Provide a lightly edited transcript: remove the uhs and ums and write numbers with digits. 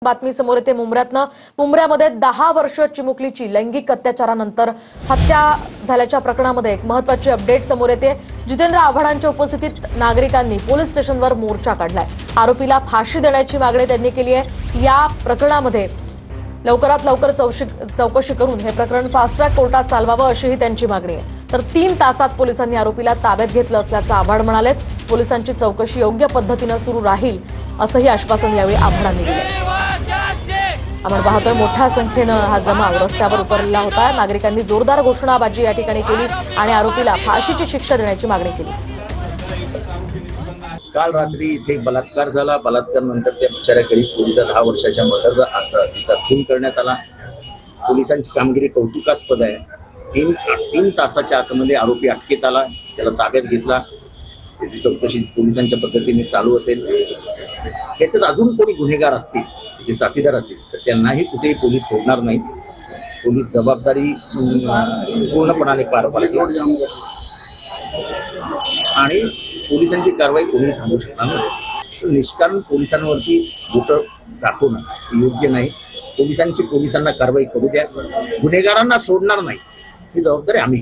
बातमी समोर येते मुंब्र्यामध्ये 10 वर्ष चिमुकलीची लैंगिक अत्याचारानंतर हत्या झाल्याच्या प्रकरणामध्ये एक महत्त्वाची अपडेट समोर येते। जितेंद्र आव्हाडांच्या उपस्थितीत नागरिकांनी पोलीस स्टेशनवर मोर्चा काढलाय। आरोपीला फाशी देण्याची मागणी त्यांनी केली आहे। या प्रकरणामध्ये लवकरात लवकर चौकशी करून हे प्रकरण फास्ट ट्रॅक कोर्टात चालवावं अशीही त्यांची मागणी आहे। तर 3 तासात पोलिसांनी आरोपीला ताब्यात घेतलं असल्याचं आव्हाड म्हणालेत। पोलिसांची चौकशी योग्य पद्धतीने सुरू राहील असंही आश्वासन यावेळी आव्हाडांनी दिलं। आपण पाहतोय मोठ्या संख्येनं हा जमाव रस्त्यावर उतरलेला होता। नागरिकांनी जोरदार घोषणाबाजी या ठिकाणी केली आणि आरोपीला फाशीची शिक्षा देण्याची मागणी केली। काल रात्री इथे बलात्कार झाला। बलात्कार नंतर त्या बिचाऱ्याकडे पोलिसा 10 वर्षाच्या मर्डरचा तिचा खून करण्यात आला। पोलिसांची कामगिरी कौतुकास्पद आहे। 3 तासाच्या आतमध्ये आरोपी अटकेत आला, त्याला ताब्यात घेतला। त्याची चौकशी पोलिसांच्या पद्धतीने चालू असेल। याच्यात अजून कोणी गुन्हेगार असतील, त्याचे साथीदार असतील तर त्यांनाही कुठेही पोलीस सोडणार नाहीत। पोलीस जबाबदारी पूर्णपणाने पार पाडतील आणि पोलिसांची कारवाई कोणीही थांबवू शकणार नाही। निष्कारण पोलिसांवरती बोट दाखवणं योग्य नाही। पोलिसांना कारवाई करू द्या, गुन्हेगारांना सोडणार नाही ही जबाबदारी आम्ही